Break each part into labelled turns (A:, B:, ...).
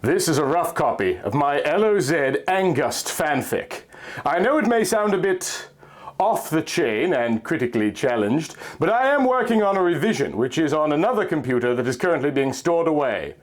A: This is a rough copy of my LOZ Angust fanfic. I know it may sound a bit off the chain and critically challenged, but I am working on a revision which is on another computer that is currently being stored away.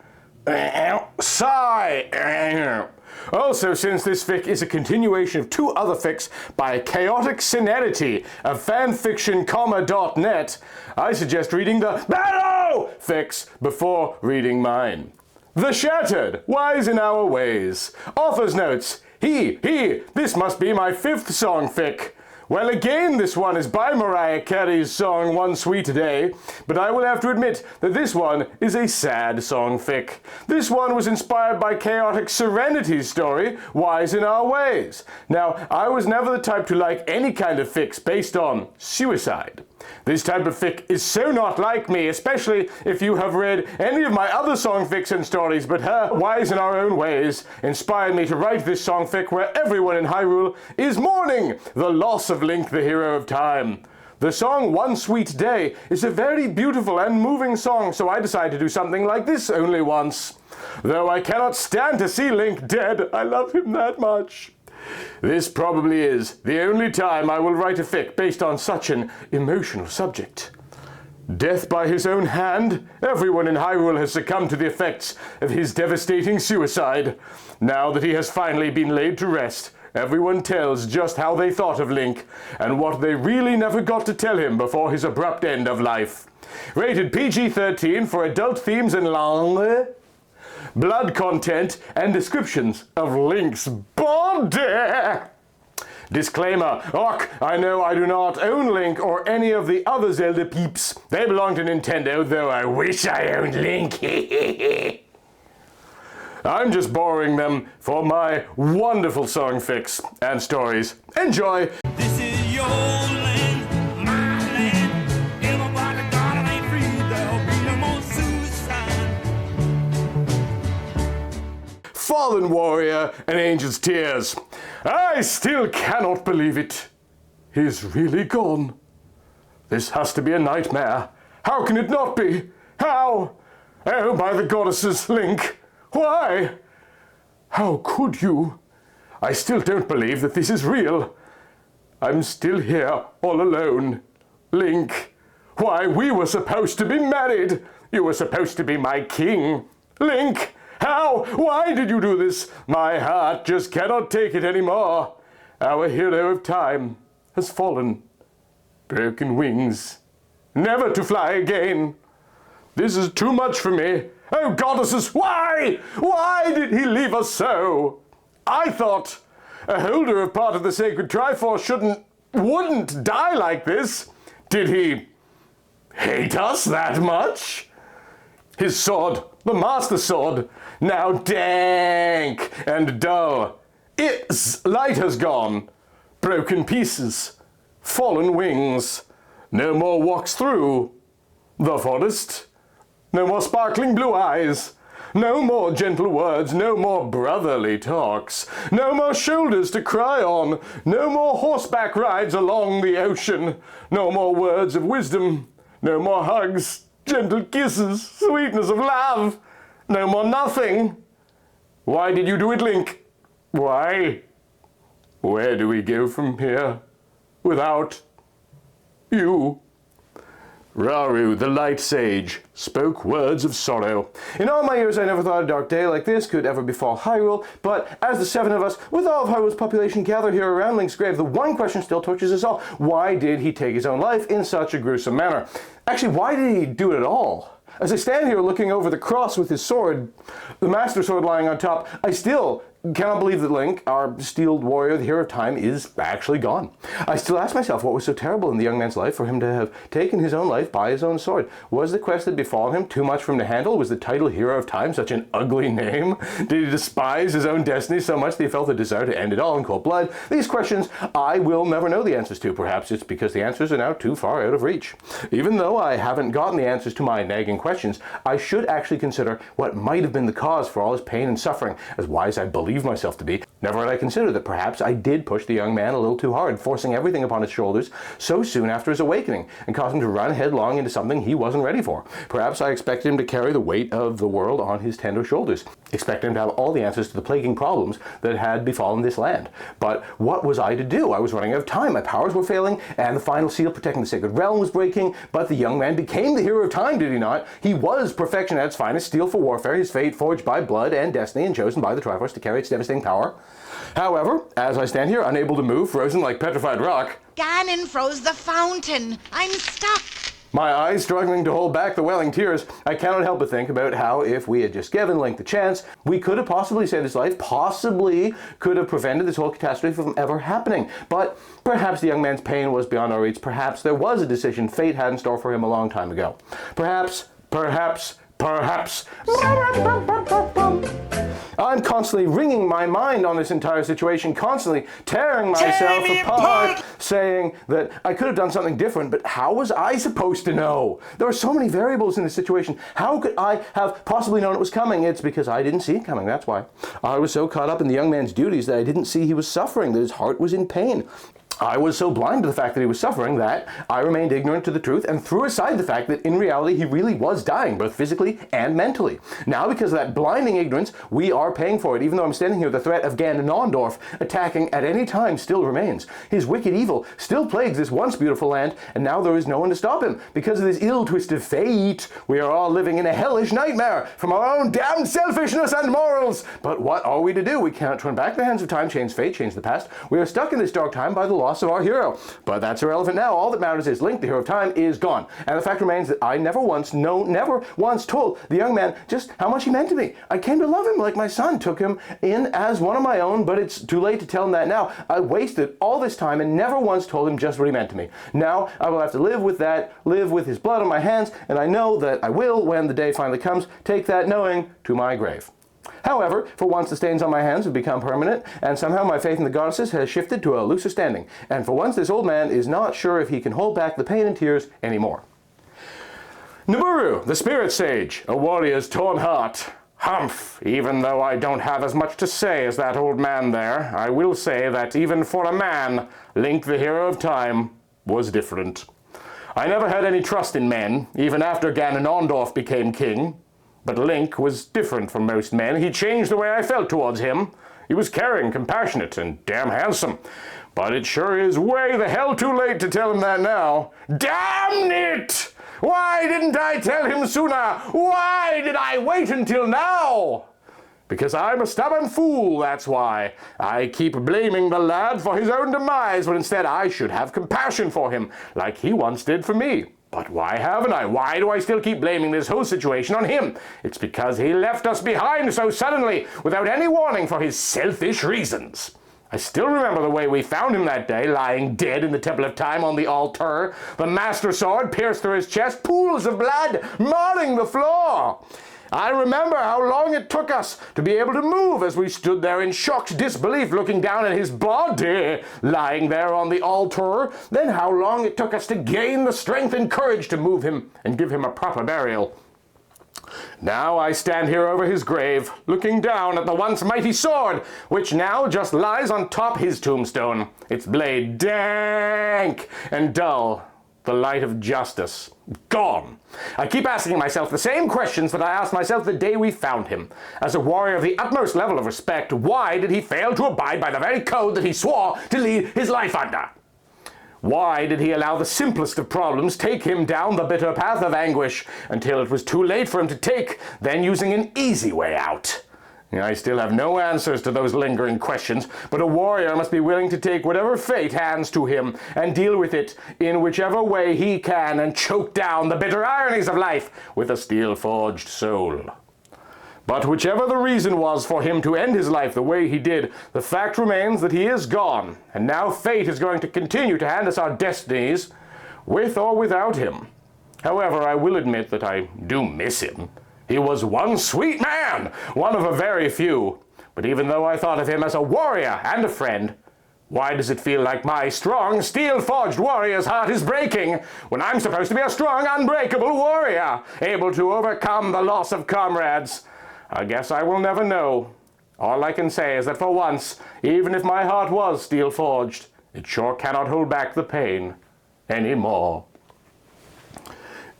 A: Sigh! Also, since this fic is a continuation of two other fics by Chaotic Synedity of fanfiction.net, I suggest reading the Battle fics before reading mine. The Shattered, Wise in Our Ways. Author's notes. This must be my fifth song fic. Well, again, this one is by Mariah Carey's song One Sweet Day, but I will have to admit that this one is a sad song fic. This one was inspired by Chaotic Serenity's story, Wise in Our Ways. Now, I was never the type to like any kind of fics based on suicide. This type of fic is so not like me, especially if you have read any of my other song fics and stories, but her Wise in Our Own Ways inspired me to write this song fic where everyone in Hyrule is mourning the loss of Link, the hero of time. The song One Sweet Day is a very beautiful and moving song, so I decided to do something like this only once. Though I cannot stand to see Link dead, I love him that much. This probably is the only time I will write a fic based on such an emotional subject. Death by his own hand? Everyone in Hyrule has succumbed to the effects of his devastating suicide. Now that he has finally been laid to rest, everyone tells just how they thought of Link, and what they really never got to tell him before his abrupt end of life. Rated PG-13 for adult themes and long blood content and descriptions of Link's body. Disclaimer, I know I do not own Link or any of the other Zelda peeps. They belong to Nintendo, though I wish I owned Link. I'm just borrowing them for my wonderful song fics and stories. Enjoy!
B: This is your land, my land. Everybody got it ain't free, there'll be no more suicide.
A: Fallen Warrior and Angel's Tears. I still cannot believe it. He's really gone. This has to be a nightmare. How can it not be? How? Oh, by the goddesses, Link. Why? How could you? I still don't believe that this is real. I'm still here, all alone. Link. Why, we were supposed to be married. You were supposed to be my king. Link. How? Why did you do this? My heart just cannot take it anymore. Our hero of time has fallen. Broken wings. Never to fly again. This is too much for me. Oh, goddesses, why? Why did he leave us so? I thought a holder of part of the sacred Triforce wouldn't die like this. Did he hate us that much? His sword, the Master Sword, now dank and dull. Its light has gone. Broken pieces. Fallen wings. No more walks through the forest. No more sparkling blue eyes. No more gentle words. No more brotherly talks. No more shoulders to cry on. No more horseback rides along the ocean. No more words of wisdom. No more hugs, gentle kisses, sweetness of love. No more nothing. Why did you do it, Link? Why? Where do we go from here without you? Rauru, the Light Sage, spoke words of sorrow. In all my years I never thought a dark day like this could ever befall Hyrule, but as the seven of us, with all of Hyrule's population gathered here around Link's grave, the one question still tortures us all. Why did he take his own life in such a gruesome manner? Actually, why did he do it at all? As I stand here looking over the cross with his sword, the Master Sword lying on top, I still cannot believe that Link, our steeled warrior, the hero of time, is actually gone. I still ask myself what was so terrible in the young man's life for him to have taken his own life by his own sword. Was the quest that befallen him too much for him to handle? Was the title Hero of Time such an ugly name? Did he despise his own destiny so much that he felt a desire to end it all in cold blood? These questions I will never know the answers to. Perhaps it's because the answers are now too far out of reach. Even though I haven't gotten the answers to my nagging questions, I should actually consider what might have been the cause for all his pain and suffering, as wise I believe myself to be. Never had I considered that perhaps I did push the young man a little too hard, forcing everything upon his shoulders so soon after his awakening, and caused him to run headlong into something he wasn't ready for. Perhaps I expected him to carry the weight of the world on his tender shoulders, expected him to have all the answers to the plaguing problems that had befallen this land. But what was I to do? I was running out of time, my powers were failing, and the final seal protecting the sacred realm was breaking, but the young man became the hero of time, did he not? He was perfection at its finest, steel for warfare, his fate forged by blood and destiny, and chosen by the Triforce to carry its devastating power. However, as I stand here, unable to move, frozen like petrified rock,
C: Ganon froze the fountain. I'm stuck.
A: my eyes struggling to hold back the welling tears, I cannot help but think about how if we had just given Link the chance, we could have possibly saved his life, possibly could have prevented this whole catastrophe from ever happening. But perhaps the young man's pain was beyond our reach. Perhaps there was a decision fate had in store for him a long time ago. Perhaps. I'm constantly wringing my mind on this entire situation, constantly tearing myself apart, saying that I could have done something different, but how was I supposed to know? There are so many variables in this situation. How could I have possibly known it was coming? It's because I didn't see it coming, that's why. I was so caught up in the young man's duties that I didn't see he was suffering, that his heart was in pain. I was so blind to the fact that he was suffering that I remained ignorant to the truth and threw aside the fact that in reality he really was dying, both physically and mentally. Now, because of that blinding ignorance, we are paying for it. Even though I'm standing here, the threat of Ganondorf attacking at any time still remains. His wicked evil still plagues this once beautiful land, and now there is no one to stop him. Because of this ill-twisted fate, we are all living in a hellish nightmare from our own damned selfishness and morals. But what are we to do? We cannot turn back the hands of time, change fate, change the past. We are stuck in this dark time by the loss of our hero. But that's irrelevant now. All that matters is Link, the hero of time, is gone. And the fact remains that I never once told the young man just how much he meant to me. I came to love him like my son, took him in as one of my own, but it's too late to tell him that now. I wasted all this time and never once told him just what he meant to me. Now I will have to live with that, live with his blood on my hands, and I know that I will, when the day finally comes, take that knowing to my grave. However, for once the stains on my hands have become permanent, and somehow my faith in the goddesses has shifted to a looser standing, and for once this old man is not sure if he can hold back the pain and tears anymore. Naburu, the spirit sage, a warrior's torn heart. Humph, even though I don't have as much to say as that old man there, I will say that even for a man, Link, the hero of time, was different. I never had any trust in men, even after Ganondorf became king. But Link was different from most men. He changed the way I felt towards him. He was caring, compassionate, and damn handsome. But it sure is way the hell too late to tell him that now. Damn it! Why didn't I tell him sooner? Why did I wait until now? Because I'm a stubborn fool, that's why. I keep blaming the lad for his own demise, when instead I should have compassion for him, like he once did for me. But why haven't I? Why do I still keep blaming this whole situation on him? It's because he left us behind so suddenly, without any warning, for his selfish reasons. I still remember the way we found him that day, lying dead in the Temple of Time on the altar. The Master Sword pierced through his chest, pools of blood marring the floor. I remember how long it took us to be able to move as we stood there in shocked disbelief looking down at his body lying there on the altar, then how long it took us to gain the strength and courage to move him and give him a proper burial. Now I stand here over his grave, looking down at the once mighty sword, which now just lies on top his tombstone, its blade dank and dull, the light of justice gone. I keep asking myself the same questions that I asked myself the day we found him. As a warrior of the utmost level of respect, why did he fail to abide by the very code that he swore to lead his life under? Why did he allow the simplest of problems take him down the bitter path of anguish until it was too late for him to take, then using an easy way out? I still have no answers to those lingering questions, but a warrior must be willing to take whatever fate hands to him and deal with it in whichever way he can and choke down the bitter ironies of life with a steel-forged soul. But whichever the reason was for him to end his life the way he did, the fact remains that he is gone, and now fate is going to continue to hand us our destinies, with or without him. However, I will admit that I do miss him. He was one sweet man, one of a very few. But even though I thought of him as a warrior and a friend, why does it feel like my strong, steel-forged warrior's heart is breaking when I'm supposed to be a strong, unbreakable warrior, able to overcome the loss of comrades? I guess I will never know. All I can say is that for once, even if my heart was steel-forged, it sure cannot hold back the pain anymore.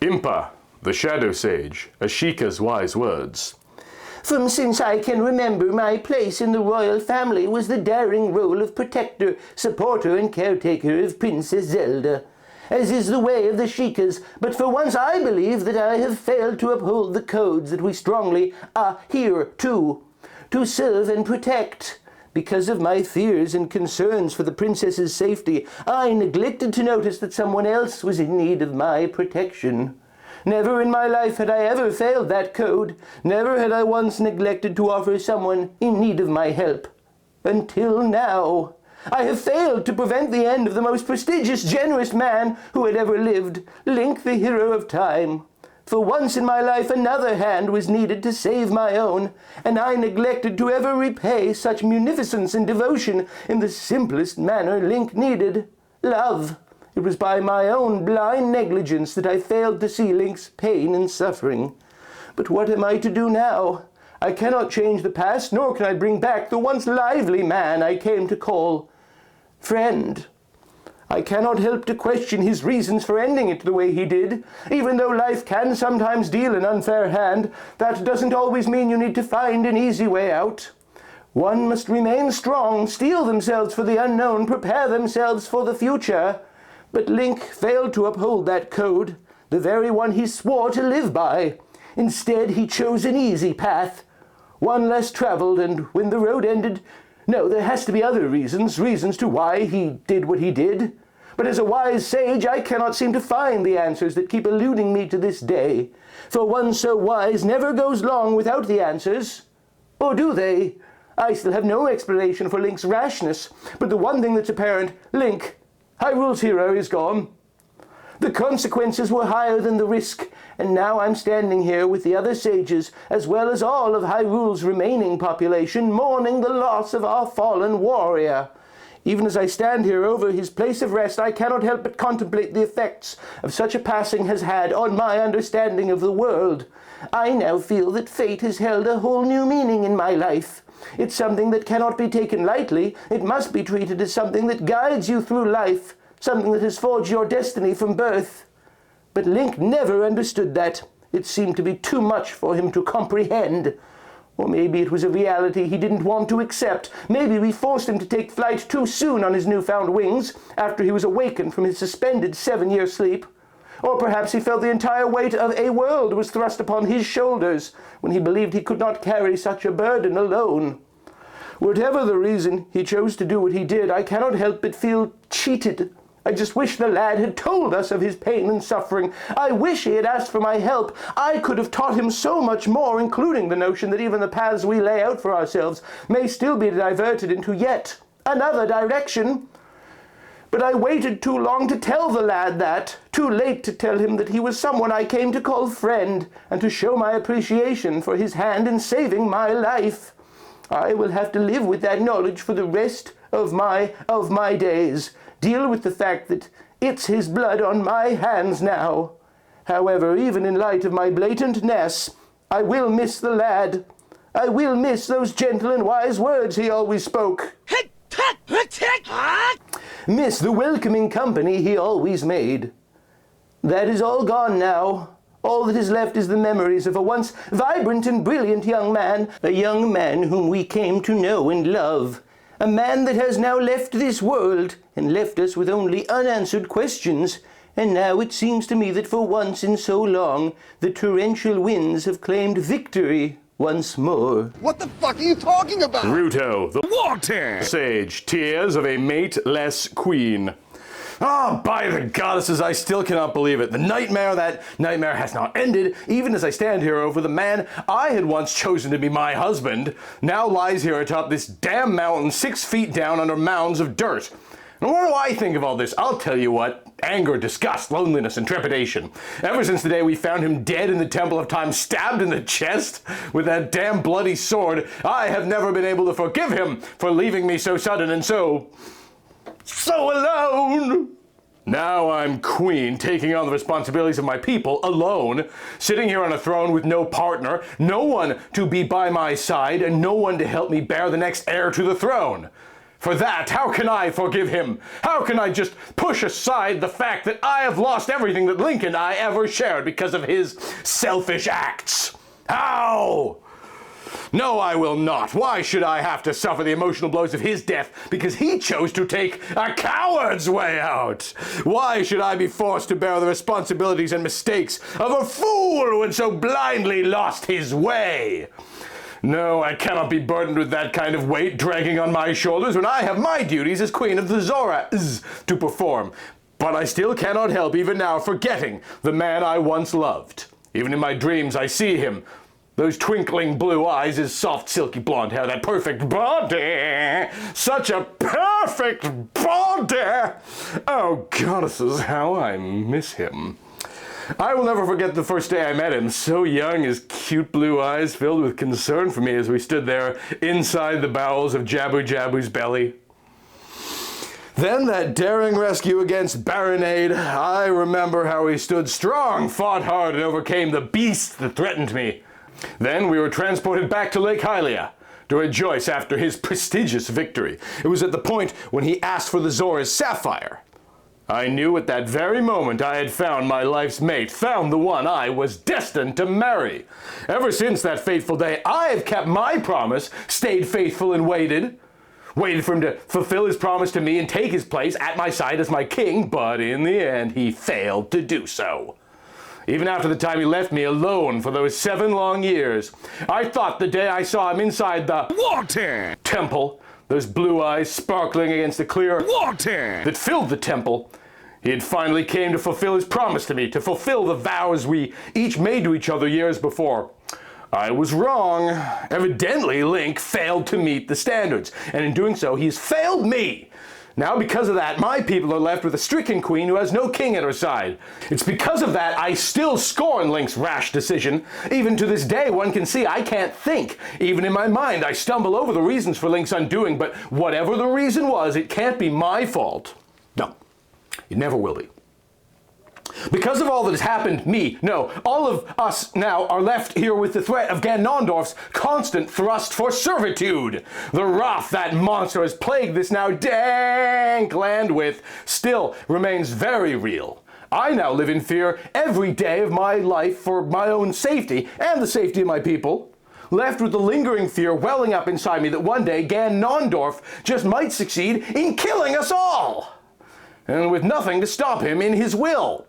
A: Impa, the Shadow Sage, Ashika's wise words.
D: From since I can remember, my place in the royal family was the daring role of protector, supporter, and caretaker of Princess Zelda, as is the way of the Sheikahs, but for once I believe that I have failed to uphold the codes that we strongly adhere to serve and protect. Because of my fears and concerns for the princess's safety, I neglected to notice that someone else was in need of my protection. Never in my life had I ever failed that code. Never had I once neglected to offer someone in need of my help. Until now. I have failed to prevent the end of the most prestigious, generous man who had ever lived, Link, the hero of time. For once in my life another hand was needed to save my own, and I neglected to ever repay such munificence and devotion in the simplest manner Link needed, love. It was by my own blind negligence that I failed to see Link's pain and suffering. But what am I to do now? I cannot change the past, nor can I bring back the once lively man I came to call friend. I cannot help to question his reasons for ending it the way he did. Even though life can sometimes deal an unfair hand, that doesn't always mean you need to find an easy way out. One must remain strong, steel themselves for the unknown, prepare themselves for the future. But Link failed to uphold that code, the very one he swore to live by. Instead, he chose an easy path, one less traveled, and when the road ended, no, there has to be other reasons to why he did what he did. But as a wise sage, I cannot seem to find the answers that keep eluding me to this day. For one so wise never goes long without the answers. Or do they? I still have no explanation for Link's rashness, but the one thing that's apparent, Link, Hyrule's hero, is gone. The consequences were higher than the risk, and now I'm standing here with the other sages, as well as all of Hyrule's remaining population, mourning the loss of our fallen warrior. Even as I stand here over his place of rest, I cannot help but contemplate the effects of such a passing has had on my understanding of the world. I now feel that fate has held a whole new meaning in my life. It's something that cannot be taken lightly. It must be treated as something that guides you through life, something that has forged your destiny from birth. But Link never understood that. It seemed to be too much for him to comprehend. Or maybe it was a reality he didn't want to accept. Maybe we forced him to take flight too soon on his newfound wings, after he was awakened from his suspended 7-year sleep. Or perhaps he felt the entire weight of a world was thrust upon his shoulders, when he believed he could not carry such a burden alone. Whatever the reason he chose to do what he did, I cannot help but feel cheated. I just wish the lad had told us of his pain and suffering. I wish he had asked for my help. I could have taught him so much more, including the notion that even the paths we lay out for ourselves may still be diverted into yet another direction. But I waited too long to tell the lad that, too late to tell him that he was someone I came to call friend, and to show my appreciation for his hand in saving my life. I will have to live with that knowledge for the rest of my days. Deal with the fact that it's his blood on my hands now. However, even in light of my blatantness, I will miss the lad. I will miss those gentle and wise words he always spoke. Miss the welcoming company he always made. That is all gone now. All that is left is the memories of a once vibrant and brilliant young man, a young man whom we came to know and love. A man that has now left this world, and left us with only unanswered questions. And now it seems to me that for once in so long, the torrential winds have claimed victory once more.
E: What the fuck are you talking about?
A: Ruto, the water sage, tears of a mateless queen. Ah, by the goddesses, I still cannot believe it. That nightmare has not ended, even as I stand here over the man I had once chosen to be my husband, now lies here atop this damn mountain 6 feet down under mounds of dirt. And what do I think of all this? I'll tell you what. Anger, disgust, loneliness, and trepidation. Ever since the day we found him dead in the Temple of Time, stabbed in the chest with that damn bloody sword, I have never been able to forgive him for leaving me so sudden and so alone. Now I'm queen, taking on the responsibilities of my people alone, sitting here on a throne with no partner, no one to be by my side, and no one to help me bear the next heir to the throne. For that, how can I forgive him? How can I just push aside the fact that I have lost everything that Link and I ever shared because of his selfish acts? How? No, I will not. Why should I have to suffer the emotional blows of his death because he chose to take a coward's way out? Why should I be forced to bear the responsibilities and mistakes of a fool who had so blindly lost his way? No, I cannot be burdened with that kind of weight dragging on my shoulders when I have my duties as Queen of the Zoras to perform. But I still cannot help, even now, forgetting the man I once loved. Even in my dreams, I see him. Those twinkling blue eyes, his soft, silky blonde hair, that perfect body. Such a perfect body. Oh, goddesses, how I miss him. I will never forget the first day I met him, so young, his cute blue eyes filled with concern for me as we stood there inside the bowels of Jabu Jabu's belly. Then that daring rescue against Baronade, I remember how he stood strong, fought hard, and overcame the beast that threatened me. Then we were transported back to Lake Hylia to rejoice after his prestigious victory. It was at the point when he asked for the Zora's sapphire. I knew at that very moment I had found my life's mate, found the one I was destined to marry. Ever since that fateful day, I have kept my promise, stayed faithful and waited for him to fulfill his promise to me and take his place at my side as my king, but in the end he failed to do so. Even after the time he left me alone for those 7 long years, I thought the day I saw him inside the water temple, those blue eyes sparkling against the clear water that filled the temple, he had finally came to fulfill his promise to me, to fulfill the vows we each made to each other years before. I was wrong. Evidently, Link failed to meet the standards, and in doing so, he's failed me. Now, because of that, my people are left with a stricken queen who has no king at her side. It's because of that I still scorn Link's rash decision. Even to this day, one can see I can't think. Even in my mind, I stumble over the reasons for Link's undoing, but whatever the reason was, it can't be my fault. No, it never will be. Because of all that has happened, all of us now are left here with the threat of Ganondorf's constant thrust for servitude. The wrath that monster has plagued this now dank land with still remains very real. I now live in fear every day of my life for my own safety and the safety of my people. Left with the lingering fear welling up inside me that one day Ganondorf just might succeed in killing us all. And with nothing to stop him in his will.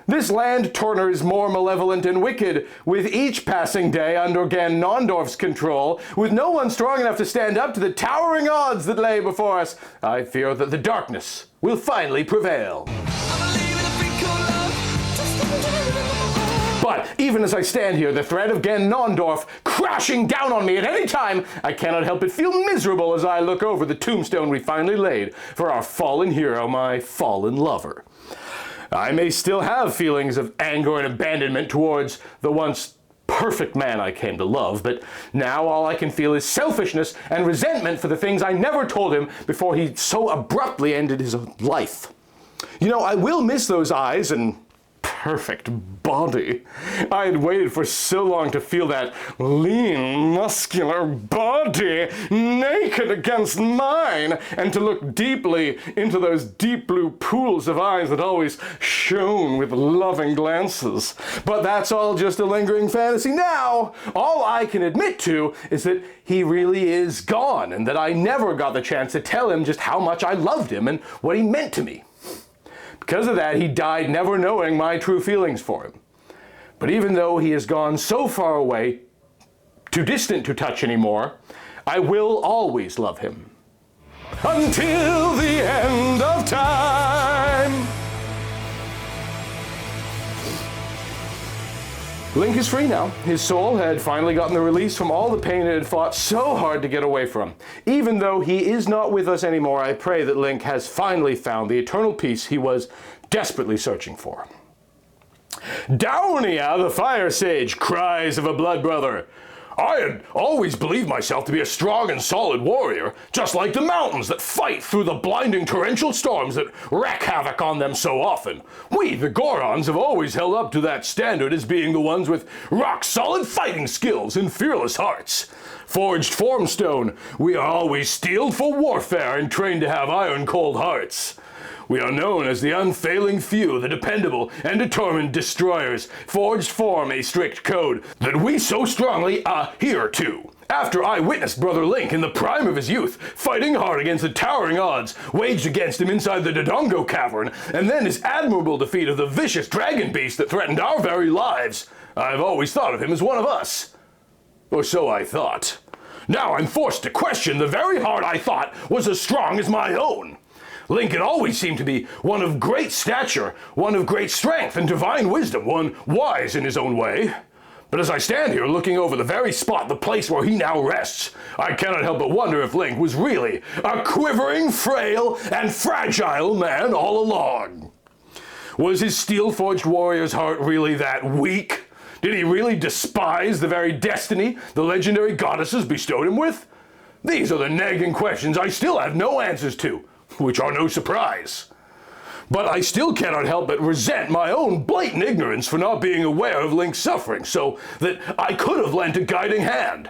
A: This land turns more malevolent and wicked with each passing day under Ganondorf's control, with no one strong enough to stand up to the towering odds that lay before us. I fear that the darkness will finally prevail. But even as I stand here, the threat of Ganondorf crashing down on me at any time, I cannot help but feel miserable as I look over the tombstone we finally laid for our fallen hero, my fallen lover. I may still have feelings of anger and abandonment towards the once perfect man I came to love, but now all I can feel is selfishness and resentment for the things I never told him before he so abruptly ended his life. You know, I will miss those eyes and perfect body. I had waited for so long to feel that lean, muscular body naked against mine, and to look deeply into those deep blue pools of eyes that always shone with loving glances. But that's all just a lingering fantasy now. All I can admit to is that he really is gone, and that I never got the chance to tell him just how much I loved him and what he meant to me. Because of that, he died never knowing my true feelings for him. But even though he has gone so far away, too distant to touch anymore, I will always love him. Until the end of time! Link is free now. His soul had finally gotten the release from all the pain it had fought so hard to get away from. Even though he is not with us anymore, I pray that Link has finally found the eternal peace he was desperately searching for. Downia, the fire sage, cries of a blood brother. I had always believed myself to be a strong and solid warrior, just like the mountains that fight through the blinding torrential storms that wreak havoc on them so often. We, the Gorons, have always held up to that standard as being the ones with rock-solid fighting skills and fearless hearts. Forged formstone, we are always steeled for warfare and trained to have iron-cold hearts. We are known as the unfailing few, the dependable and determined destroyers. Forged form a strict code that we so strongly adhere to. After I witnessed Brother Link in the prime of his youth, fighting hard against the towering odds waged against him inside the Dodongo Cavern, and then his admirable defeat of the vicious dragon beast that threatened our very lives, I've always thought of him as one of us. Or so I thought. Now I'm forced to question the very heart I thought was as strong as my own. Link had always seemed to be one of great stature, one of great strength and divine wisdom, one wise in his own way. But as I stand here looking over the very spot, the place where he now rests, I cannot help but wonder if Link was really a quivering, frail, and fragile man all along. Was his steel-forged warrior's heart really that weak? Did he really despise the very destiny the legendary goddesses bestowed him with? These are the nagging questions I still have no answers to, which are no surprise. But I still cannot help but resent my own blatant ignorance for not being aware of Link's suffering, so that I could have lent a guiding hand.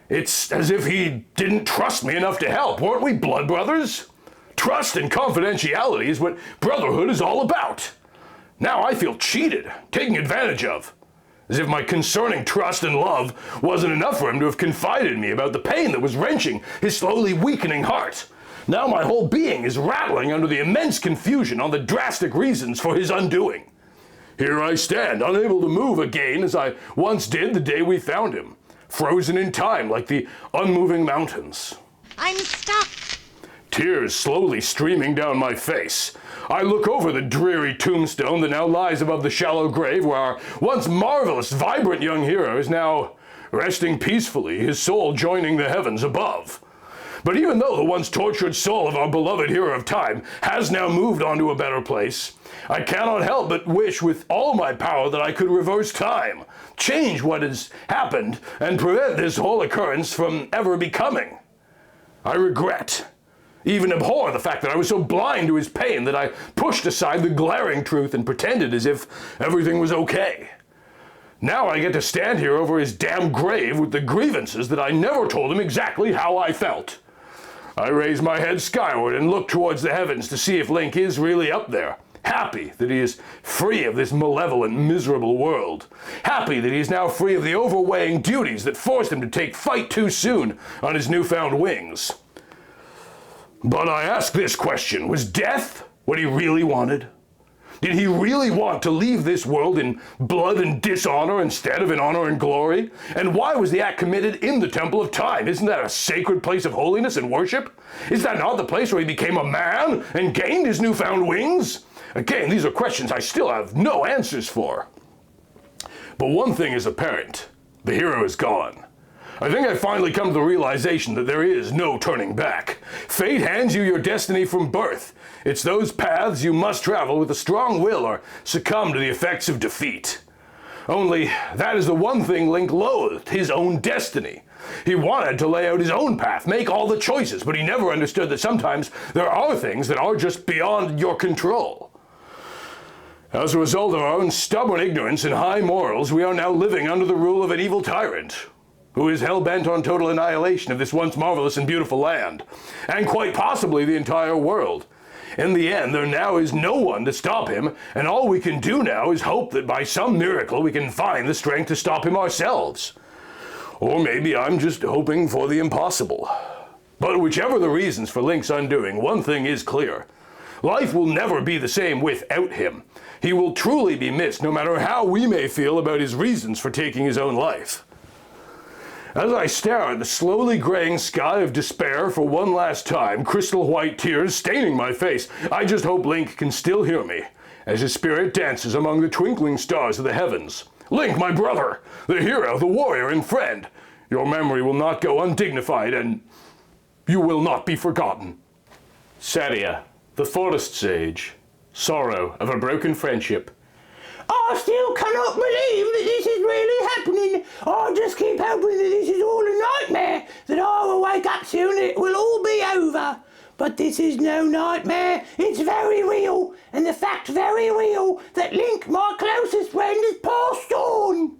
A: It's as if he didn't trust me enough to help. Weren't we blood brothers? Trust and confidentiality is what brotherhood is all about. Now I feel cheated, taken advantage of. As if my concerning trust and love wasn't enough for him to have confided in me about the pain that was wrenching his slowly weakening heart. Now my whole being is rattling under the immense confusion on the drastic reasons for his undoing. Here I stand, unable to move again as I once did the day we found him, frozen in time like the unmoving mountains.
C: I'm stuck.
A: Tears slowly streaming down my face. I look over the dreary tombstone that now lies above the shallow grave where our once marvelous, vibrant young hero is now resting peacefully, his soul joining the heavens above. But even though the once tortured soul of our beloved hero of time has now moved on to a better place, I cannot help but wish with all my power that I could reverse time, change what has happened, and prevent this whole occurrence from ever becoming. I regret, even abhor the fact that I was so blind to his pain that I pushed aside the glaring truth and pretended as if everything was okay. Now I get to stand here over his damn grave with the grievances that I never told him exactly how I felt. I raise my head skyward and look towards the heavens to see if Link is really up there, happy that he is free of this malevolent, miserable world, happy that he is now free of the overweighing duties that forced him to take flight too soon on his newfound wings. But I ask this question, was death what he really wanted? Did he really want to leave this world in blood and dishonor instead of in honor and glory? And why was the act committed in the Temple of Time? Isn't that a sacred place of holiness and worship? Is that not the place where he became a man and gained his newfound wings? Again, these are questions I still have no answers for. But one thing is apparent. The hero is gone. I think I've finally come to the realization that there is no turning back. Fate hands you your destiny from birth. It's those paths you must travel with a strong will or succumb to the effects of defeat. Only, that is the one thing Link loathed, his own destiny. He wanted to lay out his own path, make all the choices, but he never understood that sometimes there are things that are just beyond your control. As a result of our own stubborn ignorance and high morals, we are now living under the rule of an evil tyrant, who is hell-bent on total annihilation of this once marvelous and beautiful land, and quite possibly the entire world. In the end, there now is no one to stop him, and all we can do now is hope that by some miracle we can find the strength to stop him ourselves. Or maybe I'm just hoping for the impossible. But whichever the reasons for Link's undoing, one thing is clear. Life will never be the same without him. He will truly be missed, no matter how we may feel about his reasons for taking his own life. As I stare at the slowly graying sky of despair for one last time, crystal white tears staining my face, I just hope Link can still hear me, as his spirit dances among the twinkling stars of the heavens. Link, my brother, the hero, the warrior and friend, your memory will not go undignified, and you will not be forgotten. Sadia, the forest sage, sorrow of a broken friendship.
D: I still cannot believe that this is really happening. I just keep hoping that this is all a nightmare, that I will wake up soon and it will all be over. But this is no nightmare, it's very real, and the fact very real that Link, my closest friend, has passed on.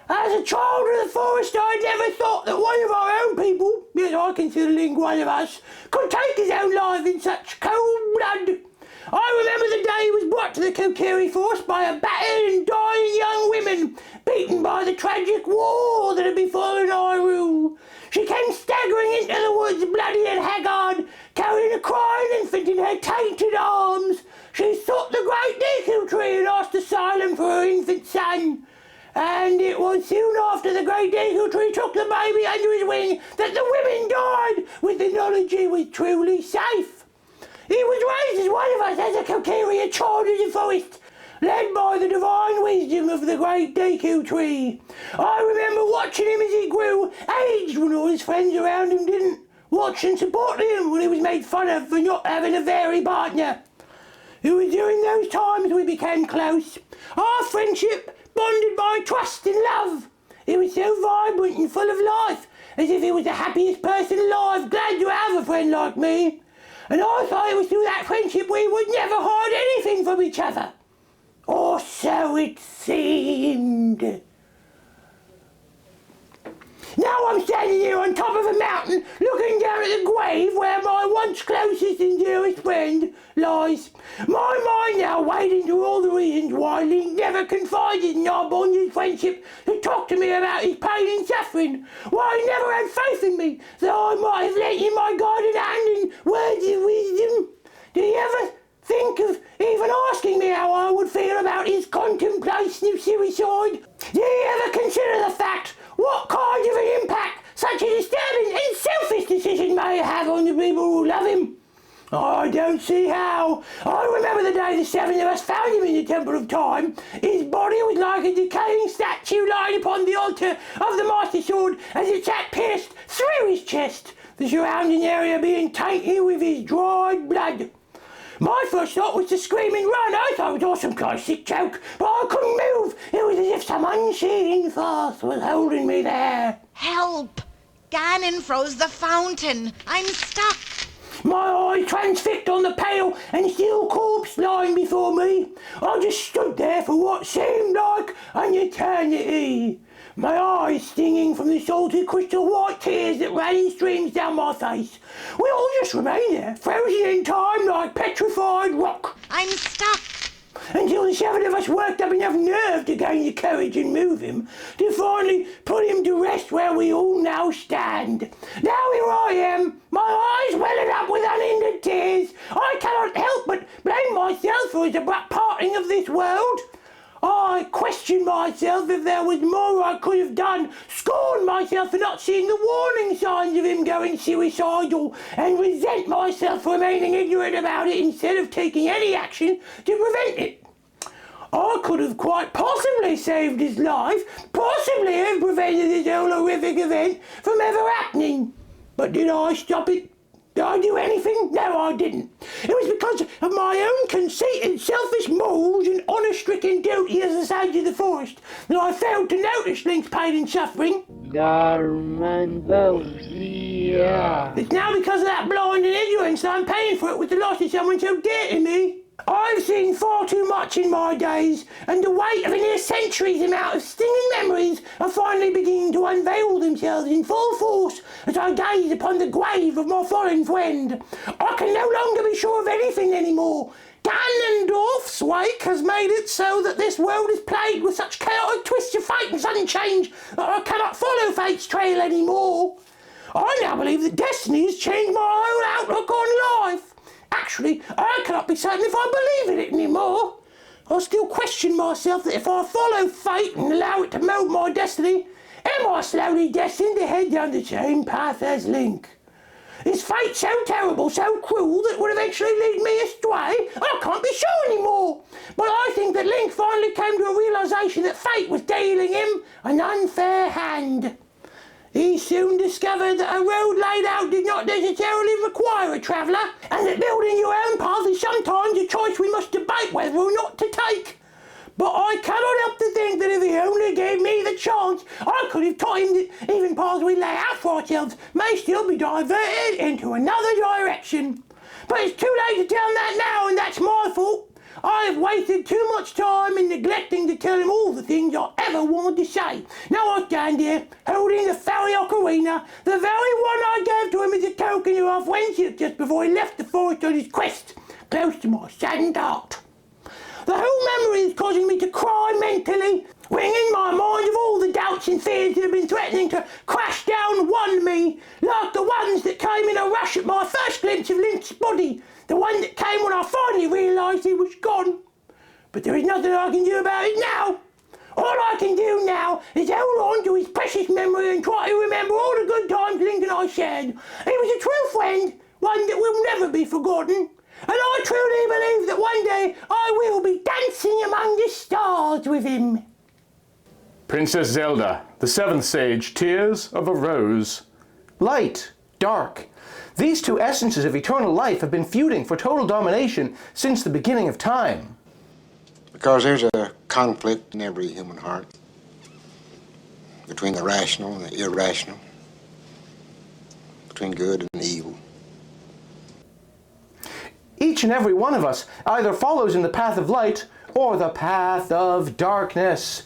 D: As a child of the forest, I never thought that one of our own people, yes, I consider Link one of us, could take his own life in such cold blood. I remember the day he was brought to the Kokiri Forest by a battered and dying young woman, beaten by the tragic war that had befallen Hyrule. She came staggering into the woods, bloody and haggard, carrying a crying infant in her tainted arms. She sought the great Deku Tree and asked asylum for her infant son. And it was soon after the great Deku Tree took the baby under his wing that the women died, with the knowledge he was truly safe. He was raised as one of us, as a Kokiri, a child of the forest, led by the divine wisdom of the great Deku Tree. I remember watching him as he grew, aged when all his friends around him didn't, watch and support him when he was made fun of for not having a fairy partner. It was during those times we became close. Our friendship bonded by trust and love. It was so vibrant and full of life, as if he was the happiest person alive, glad to have a friend like me. And I thought it was through that friendship we would never hide anything from each other. Or so it seemed. Now I'm standing here on top of a mountain, looking down at the grave where my once closest and dearest friend lies. My mind now wading through all the reasons why Link never confided in our bonded friendship to talk to me about his pain and suffering, why he never had faith in me, that I might have lent him my guiding hand and words of wisdom. Do you ever think of even asking me how I would feel about his contemplation of suicide? Do you ever consider the fact what kind of an impact such a disturbing and selfish decision may have on the people who love him? I don't see how. I remember the day the seven of us found him in the Temple of Time. His body was like a decaying statue lying upon the altar of the Master Sword as it sat pierced through his chest, the surrounding area being tainted with his dried blood. My first thought was to scream and run. I thought it was some classic joke, but I couldn't move. It was as if some unseen force was holding me there.
C: Help! Ganon froze the fountain. I'm stuck.
D: My eyes transfixed on the pale and still corpse lying before me. I just stood there for what seemed like an eternity. My eyes stinging from the salty crystal white tears that ran in streams down my face. We all just remained there, frozen in time like petrified rock.
C: I'm stuck.
D: Until the seven of us worked up enough nerve to gain the courage and move him, to finally put him to rest where we all now stand. Now here I am, my eyes welling up with unhindered tears. I cannot help but blame myself for his abrupt parting of this world. I question myself if there was more I could have done, scorn myself for not seeing the warning signs of him going suicidal, and resent myself for remaining ignorant about it instead of taking any action to prevent it. I could have quite possibly saved his life, possibly have prevented this whole horrific event from ever happening. But did I stop it? Did I do anything? No, I didn't. It was because of my own conceited, selfish morals and honour-stricken duty as the sage of the forest that I failed to notice Link's pain and suffering. It's now because of that blind and ignorance that I'm paying for it with the loss of someone so dear to me. I've seen far too much in my days, and the weight of a near century's amount of stinging memories are finally beginning to unveil themselves in full force as I gaze upon the grave of my fallen friend. I can no longer be sure of anything anymore. Ganondorf's wake has made it so that this world is plagued with such chaotic twists of fate and sudden change that I cannot follow fate's trail anymore. I now believe that destiny has changed my whole outlook on life. Actually, I cannot be certain if I believe in it anymore. I still question myself that if I follow fate and allow it to mould my destiny, am I slowly destined to head down the same path as Link? Is fate so terrible, so cruel, that it would eventually lead me astray? I can't be sure anymore. But I think that Link finally came to a realisation that fate was dealing him an unfair hand. He soon discovered that a road laid out did not necessarily require a traveller, and that building your own path is sometimes a choice we must debate whether or not to take. But I cannot help to think that if he only gave me the chance, I could have taught him that even paths we lay out for ourselves may still be diverted into another direction. But it's too late to tell him that now, and that's my fault. I have wasted too much time in neglecting to tell him all the things I ever wanted to say. Now I stand here, holding the fairy ocarina, the very one I gave to him as a token of our friendship just before he left the forest on his quest, close to my saddened heart. The whole memory is causing me to cry mentally, wringing my mind of all the doubts and fears that have been threatening to crash down on me, like the ones that came in a rush at my first glimpse of Link's body, the one that came when I finally realised he was gone. But there is nothing I can do about it now. All I can do now is hold on to his precious memory and try to remember all the good times Link and I shared. He was a true friend, one that will never be forgotten. And I truly believe that one day I will be dancing among the stars with him.
A: Princess Zelda, the seventh sage, Tears of a Rose.
D: Light, dark. These two essences of eternal life have been feuding for total domination since the beginning of time.
F: Because there's a conflict in every human heart between the rational and the irrational, between good and evil.
D: Each and every one of us either follows in the path of light or the path of darkness.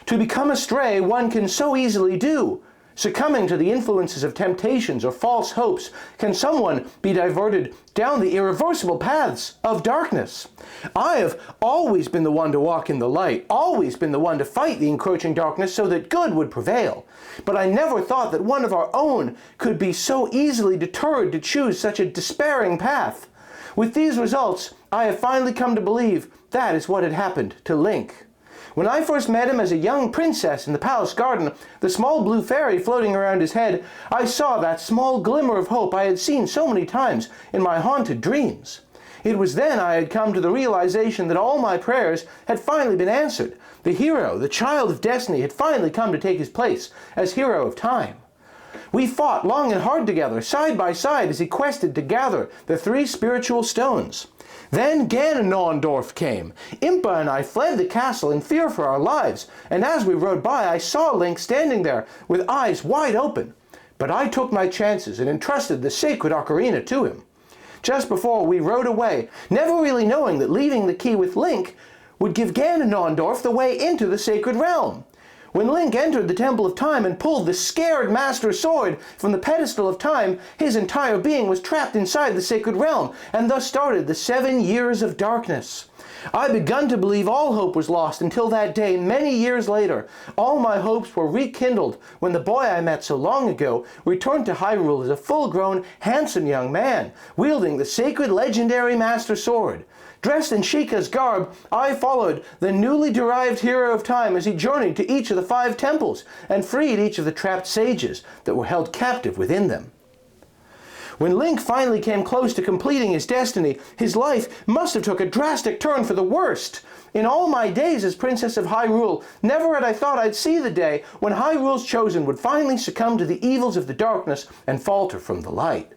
D: To become astray, one can so easily do. Succumbing to the influences of temptations or false hopes, can someone be diverted down the irreversible paths of darkness? I have always been the one to walk in the light, always been the one to fight the encroaching darkness so that good would prevail. But I never thought that one of our own could be so easily deterred to choose such a despairing path. With these results, I have finally come to believe that is what had happened to Link. When I first met him as a young princess in the palace garden, the small blue fairy floating around his head, I saw that small glimmer of hope I had seen so many times in my haunted dreams. It was then I had come to the realization that all my prayers had finally been answered. The hero, the child of destiny, had finally come to take his place as hero of time. We fought long and hard together, side by side, as he quested to gather the 3 spiritual stones. Then Ganondorf came. Impa and I fled the castle in fear for our lives, and as we rode by I saw Link standing there with eyes wide open. But I took my chances and entrusted the sacred ocarina to him. Just before we rode away, never really knowing that leaving the key with Link would give Ganondorf the way into the sacred realm. When Link entered the Temple of Time and pulled the scared Master Sword from the pedestal of time, his entire being was trapped inside the sacred realm, and thus started the 7 years of darkness. I begun to believe all hope was lost until that day, many years later. All my hopes were rekindled when the boy I met so long ago returned to Hyrule as a full-grown, handsome young man, wielding the sacred legendary Master Sword. Dressed in Sheikah's garb, I followed the newly derived hero of time as he journeyed to each of the 5 temples and freed each of the trapped sages that were held captive within them. When Link finally came close to completing his destiny, his life must have took a drastic turn for the worst. In all my days as Princess of Hyrule, never had I thought I'd see the day when Hyrule's chosen would finally succumb to the evils of the darkness and falter from the light.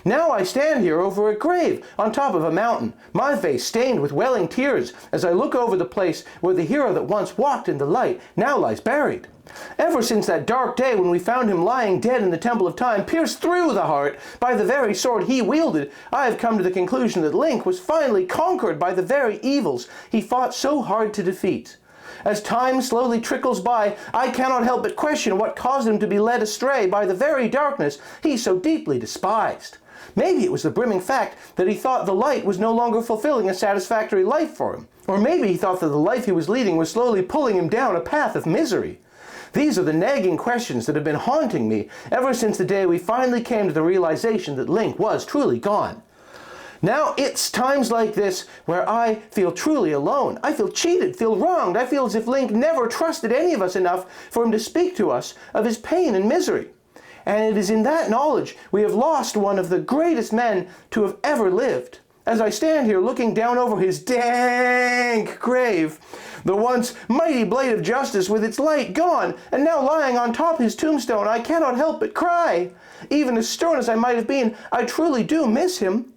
D: Now I stand here over a grave on top of a mountain, my face stained with welling tears as I look over the place where the hero that once walked in the light now lies buried. Ever since that dark day when we found him lying dead in the Temple of Time, pierced through the heart by the very sword he wielded, I have come to the conclusion that Link was finally conquered by the very evils he fought so hard to defeat. As time slowly trickles by, I cannot help but question what caused him to be led astray by the very darkness he so deeply despised. Maybe it was the brimming fact that he thought the light was no longer fulfilling a satisfactory life for him. Or maybe he thought that the life he was leading was slowly pulling him down a path of misery. These are the nagging questions that have been haunting me ever since the day we finally came to the realization that Link was truly gone. Now it's times like this where I feel truly alone. I feel cheated, feel wronged. I feel as if Link never trusted any of us enough for him to speak to us of his pain and misery. And it is in that knowledge we have lost one of the greatest men to have ever lived. As I stand here looking down over his dank grave, the once mighty blade of justice with its light gone, and now lying on top his tombstone, I cannot help but cry. Even as stern as I might have been, I truly do miss him.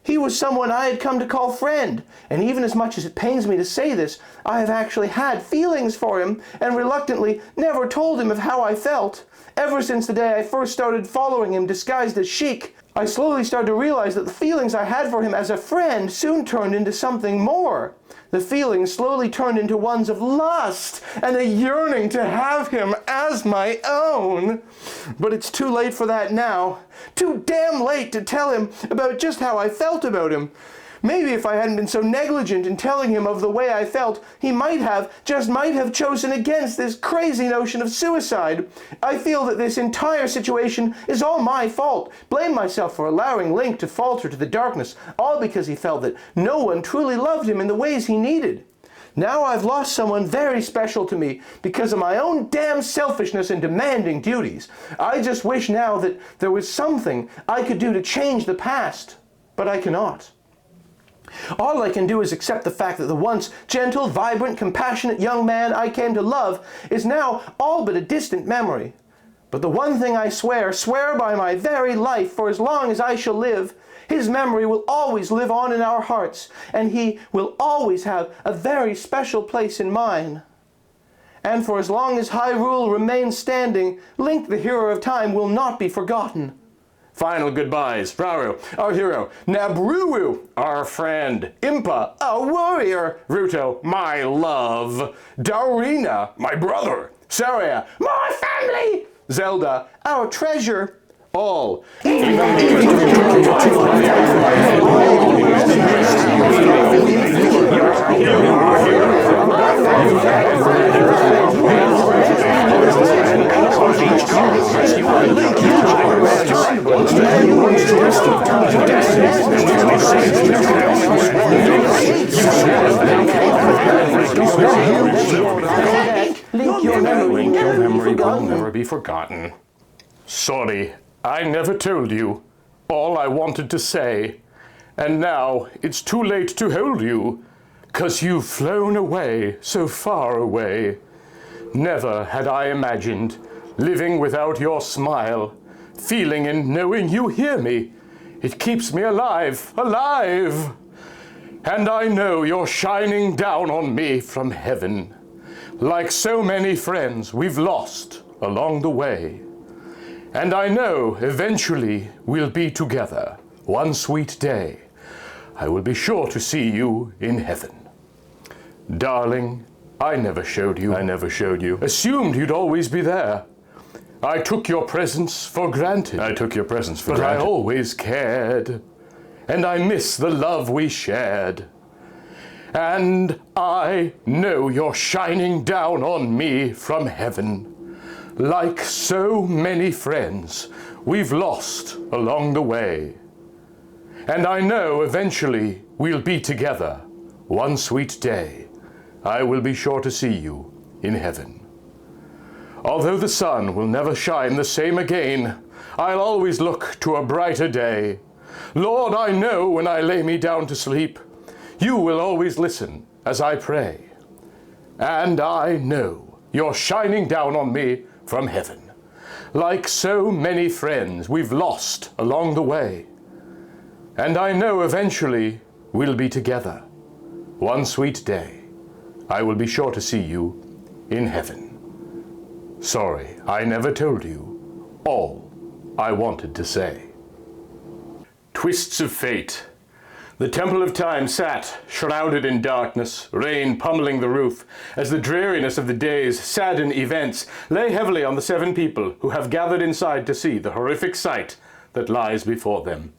D: He was someone I had come to call friend, and even as much as it pains me to say this, I have actually had feelings for him, and reluctantly never told him of how I felt. Ever since the day I first started following him disguised as Sheik, I slowly started to realize that the feelings I had for him as a friend soon turned into something more. The feelings slowly turned into ones of lust and a yearning to have him as my own. But it's too late for that now. Too damn late to tell him about just how I felt about him. Maybe if I hadn't been so negligent in telling him of the way I felt, he might have chosen against this crazy notion of suicide. I feel that this entire situation is all my fault. Blame myself for allowing Link to falter to the darkness, all because he felt that no one truly loved him in the ways he needed. Now I've lost someone very special to me because of my own damn selfishness and demanding duties. I just wish now that there was something I could do to change the past, but I cannot. All I can do is accept the fact that the once gentle, vibrant, compassionate young man I came to love is now all but a distant memory. But the one thing I swear by my very life, for as long as I shall live, his memory will always live on in our hearts, and he will always have a very special place in mine. And for as long as Hyrule remains standing, Link, the hero of time, will not be forgotten.
A: Final goodbyes. Rauru, our hero. Nabruwu, our friend. Impa, our warrior. Ruto, my love. Daurina, my brother. Saria, my family. Zelda, our treasure. All. Your memory will never be forgotten. Sorry, I never told you all I wanted to say, and now it's too late to hold you, 'cause you've flown away, so far away. Never had I imagined living without your smile, feeling and knowing you hear me. It keeps me alive, alive. And I know you're shining down on me from heaven, like so many friends we've lost along the way. And I know eventually we'll be together one sweet day. I will be sure to see you in heaven. Darling, I never showed you. Assumed you'd always be there. I took your presence for granted. But I always cared. And I miss the love we shared. And I know you're shining down on me from heaven, like so many friends we've lost along the way. And I know eventually we'll be together one sweet day. I will be sure to see you in heaven. Although the sun will never shine the same again, I'll always look to a brighter day. Lord, I know when I lay me down to sleep, you will always listen as I pray. And I know you're shining down on me from heaven, like so many friends we've lost along the way. And I know eventually we'll be together one sweet day. I will be sure to see you in heaven. Sorry, I never told you all I wanted to say. Twists of fate. The Temple of Time sat, shrouded in darkness, rain pummeling the roof, as the dreariness of the day's saddened events lay heavily on the 7 people who have gathered inside to see the horrific sight that lies before them.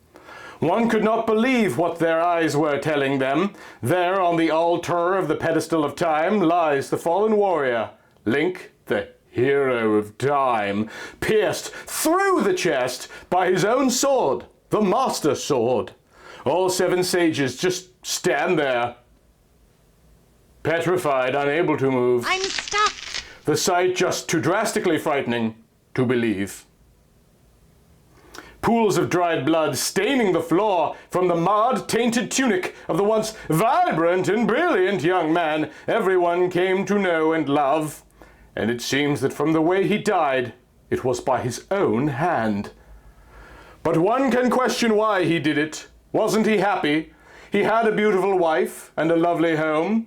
A: One could not believe what their eyes were telling them. There on the altar of the pedestal of time lies the fallen warrior, Link, the hero of time, pierced through the chest by his own sword, the Master Sword. All 7 sages just stand there, petrified, unable to move.
C: I'm stuck.
A: The sight just too drastically frightening to believe. Pools of dried blood staining the floor from the marred, tainted tunic of the once vibrant and brilliant young man everyone came to know and love. And it seems that from the way he died, it was by his own hand. But one can question why he did it, Wasn't he happy? He had a beautiful wife and a lovely home.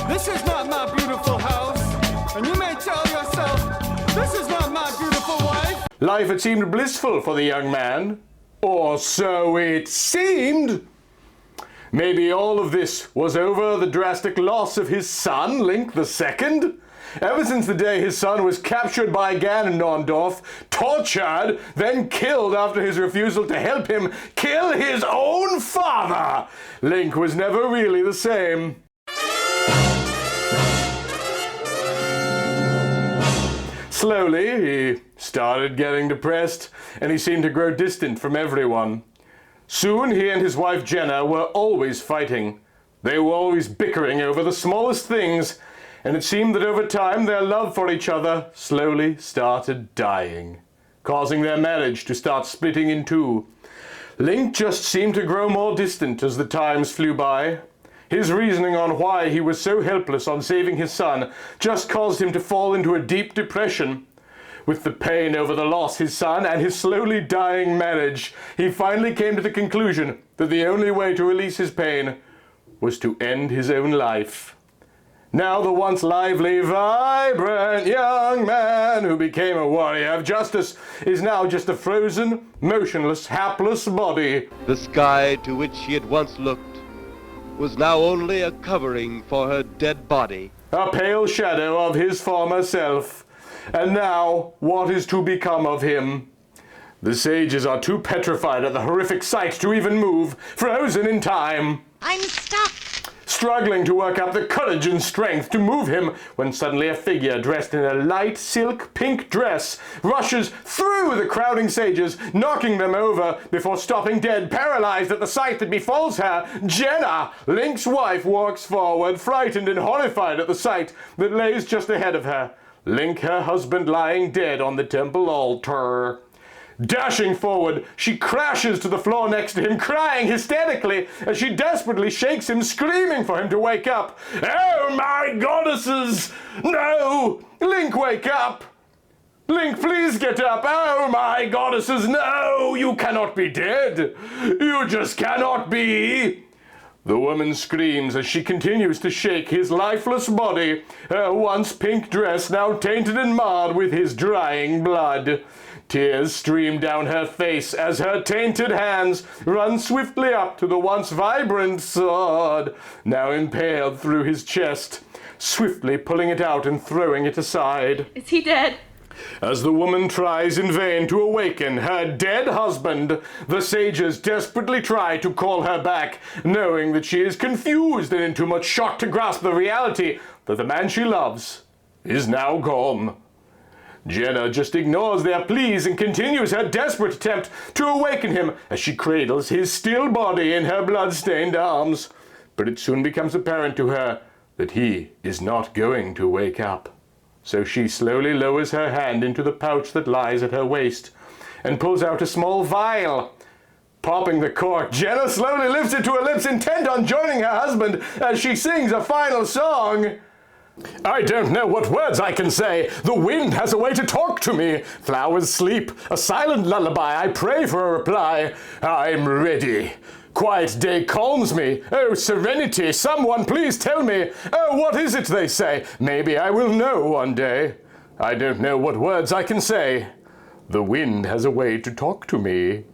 G: This is not my beautiful house, and you may tell yourself, this is not my beautiful wife.
A: Life had seemed blissful for the young man, or so it seemed. Maybe all of this was over the drastic loss of his son, Link II. Ever since the day his son was captured by Ganondorf, tortured, then killed after his refusal to help him kill his own father, Link was never really the same. Slowly, he started getting depressed, and he seemed to grow distant from everyone. Soon, he and his wife Jenna were always fighting. They were always bickering over the smallest things, and it seemed that over time their love for each other slowly started dying, causing their marriage to start splitting in two. Link just seemed to grow more distant as the times flew by. His reasoning on why he was so helpless on saving his son just caused him to fall into a deep depression. With the pain over the loss of his son and his slowly dying marriage, he finally came to the conclusion that the only way to release his pain was to end his own life. Now the once lively, vibrant young man who became a warrior of justice is now just a frozen, motionless, hapless body.
H: The sky to which she had once looked was now only a covering for her dead body.
A: A pale shadow of his former self. And now, what is to become of him? The sages are too petrified at the horrific sight to even move, frozen in time.
C: I'm stuck.
A: Struggling to work up the courage and strength to move him, when suddenly a figure dressed in a light silk pink dress rushes through the crowding sages, knocking them over before stopping dead, paralyzed at the sight that befalls her. Jenna, Link's wife, walks forward, frightened and horrified at the sight that lays just ahead of her. Link, her husband, lying dead on the temple altar. Dashing forward, she crashes to the floor next to him, crying hysterically as she desperately shakes him, screaming for him to wake up. Oh my goddesses! No! Link, wake up! Link, please get up! Oh my goddesses, no! You cannot be dead! You just cannot be! The woman screams as she continues to shake his lifeless body, her once pink dress now tainted and marred with his drying blood. Tears stream down her face as her tainted hands run swiftly up to the once vibrant sword, now impaled through his chest, swiftly pulling it out and throwing it aside.
I: Is he dead?
A: As the woman tries in vain to awaken her dead husband, the sages desperately try to call her back, knowing that she is confused and in too much shock to grasp the reality that the man she loves is now gone. Jenna just ignores their pleas and continues her desperate attempt to awaken him as she cradles his still body in her blood-stained arms. But it soon becomes apparent to her that he is not going to wake up. So she slowly lowers her hand into the pouch that lies at her waist and pulls out a small vial. Popping the cork, Jenna slowly lifts it to her lips, intent on joining her husband as she sings a final song. I don't know what words I can say. The wind has a way to talk to me. Flowers sleep, a silent lullaby. I pray for a reply. I'm ready. Quiet day calms me. Oh, serenity, someone please tell me. Oh, what is it they say? Maybe I will know one day. I don't know what words I can say. The wind has a way to talk to me.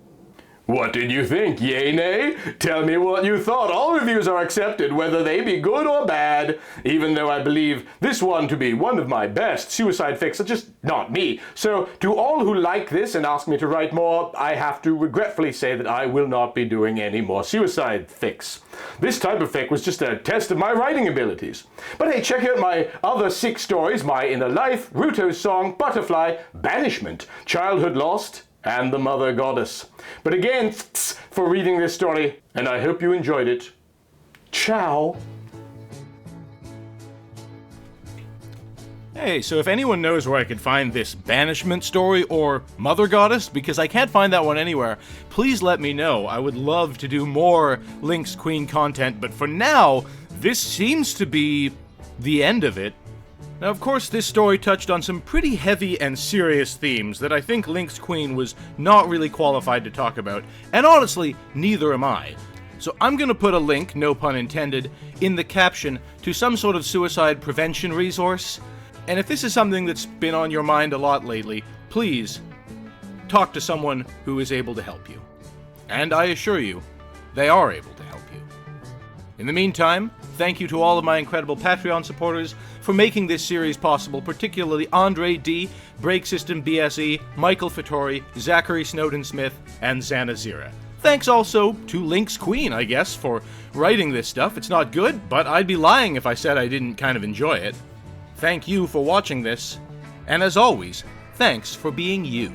A: What did you think? Yay, nay? Tell me what you thought. All reviews are accepted, whether they be good or bad, even though I believe this one to be one of my best. Suicide fics are just not me. So, to all who like this and ask me to write more, I have to regretfully say that I will not be doing any more suicide fics. This type of fic was just a test of my writing abilities. But hey, check out my other 6 stories, My Inner Life, Ruto's Song, Butterfly, Banishment, Childhood Lost, and the Mother Goddess. But again, for reading this story, and I hope you enjoyed it. Ciao.
J: Hey, so if anyone knows where I could find this Banishment story or Mother Goddess, because I can't find that one anywhere, please let me know. I would love to do more Link's Queen content, but for now, this seems to be the end of it. Now, of course, this story touched on some pretty heavy and serious themes that I think Link's Queen was not really qualified to talk about, and honestly, neither am I. So I'm gonna put a link, no pun intended, in the caption to some sort of suicide prevention resource. And if this is something that's been on your mind a lot lately, please talk to someone who is able to help you. And I assure you, they are able to help you. In the meantime, thank you to all of my incredible Patreon supporters for making this series possible, particularly Andre D, Break System BSE, Michael Fattori, Zachary Snowden-Smith, and Zanazira. Thanks also to Link's Queen, I guess, for writing this stuff. It's not good, but I'd be lying if I said I didn't kind of enjoy it. Thank you for watching this, and as always, thanks for being you.